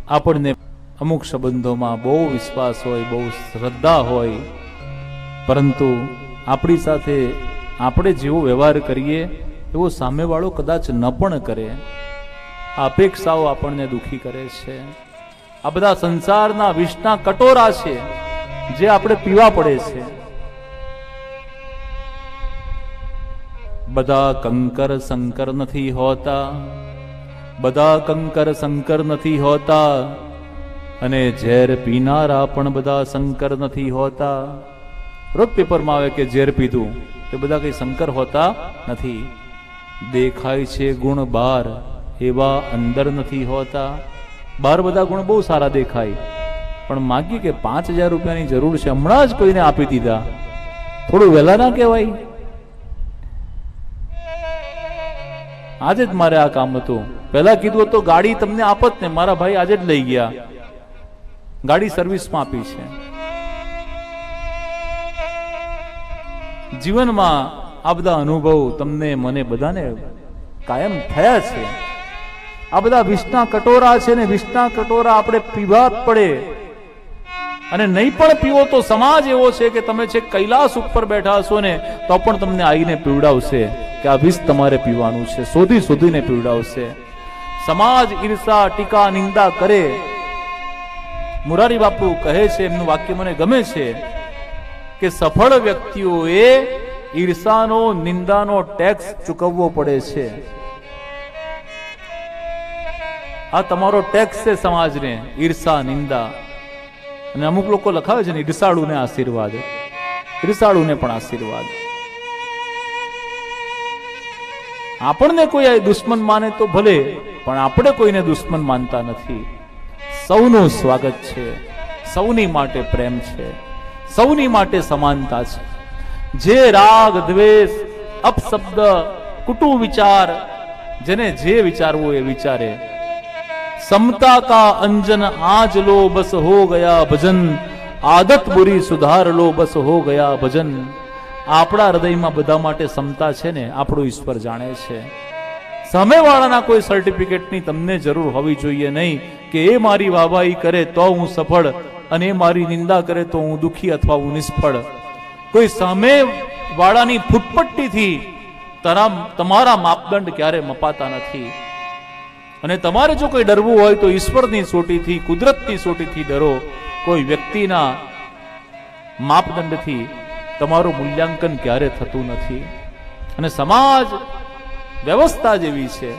આપણને અમુક સંબંધોમાં બહુ વિશ્વાસ હોય, બહુ શ્રદ્ધા હોય, પરંતુ આપણી સાથે આપણે જેવો વ્યવહાર કરીએ એવો સામેવાળો કદાચ ન પણ કરે. આ અપેક્ષાઓ આપણને દુઃખી કરે છે. આ બધા સંસારના વિષના કટોરા છે જે આપણે પીવા પડે છે. બધા કંકર સંકર નથી હોતા, બધા કંકર સંકર નથી હોતા, અને ઝેર પીનારા પણ બધા શંકર નથી હોતા. રોજ પેપરમાં આવે કે ઝેર પીધું તે બધા કઈ શંકર હોતા નથી. દેખાય છે ગુણ બાર, એવા અંદર નથી હોતા. બહાર બધા ગુણ બહુ સારા દેખાય, પણ માગી કે 5,000 રૂપિયાની જરૂર છે, હમણાં જ કોઈને આપી દીધા, થોડું વહેલા ના કહેવાય? આજે જ મારે આ કામ હતું, પહેલા કીધું તો ગાડી તમને આપત ને, મારા ભાઈ આજે જ લઈ ગયા, ગાડી સર્વિસમાં આપી છે. જીવનમાં આ બધા અનુભવ તમને મને બધાને કાયમ થયા છે. આ બધા વિષના કટોરા છે ને વિષના કટોરા આપણે પીવા જ પડે. અને નહીં પણ પીવો તો સમાજ એવો છે કે તમે છે કૈલાસ ઉપર બેઠા હશો ને તો પણ તમને આવીને પીવડાવશે કે આ વિષ તમારે પીવાનું છે, શોધી શોધીને પીવડાવશે. સમાજ ઈર્ષા ટીકા નિંદા કરે. મુરારી બાપુ કહે છે, એમનું વાક્ય મને ગમે છે કે સફળ વ્યક્તિઓએ ઈર્ષાનો નિંદાનો ટેક્સ ચૂકવવો પડે છે. આ તમારો ટેક્સ છે સમાજને, ઈર્ષા નિંદા. અને અમુક લોકો લખાવે છે ને ઈર્ષાળુને આશીર્વાદ, ઈર્ષાળુને પણ આશીર્વાદ. આપણને કોઈ દુશ્મન માને તો ભલે, પણ આપણે કોઈને દુશ્મન માનતા નથી. સૌનું સ્વાગત છે, સૌની માટે પ્રેમ છે, સૌની માટે સમાનતા છે. જે રાગ દ્વેષ અપશબ્દ કુટુ વિચાર, જેને જે વિચારવું એ વિચારે. समता का अंजन आज लो बस हो गया भजन, आदत बुरी सुधार लो बस हो गया भजन. આપણા હૃદયમાં બધા માટે સમતા છે ને આપણો ઈશ્વર જાણે છે. સામેવાળાના કોઈ સર્ટિફિકેટની તમને જરૂર હોવી જોઈએ નહીં કે એ મારી વાહવાહી કરે તો હું સફળ અને એ મારી નિંદા કરે તો હું દુઃખી અથવા હું નિષ્ફળ. કોઈ સામેવાળાની ફૂટપટ્ટીથી તમારા માપદંડ ક્યારે મપાતા નથી. અને તમારે જો કોઈ ડરવું હોય તો ઈશ્વરની સોટીથી, કુદરતની સોટીથી ડરો. કોઈ વ્યક્તિના માપદંડથી તમારું મૂલ્યાંકન ક્યારે થતું નથી. અને સમાજ વ્યવસ્થા જેવી છે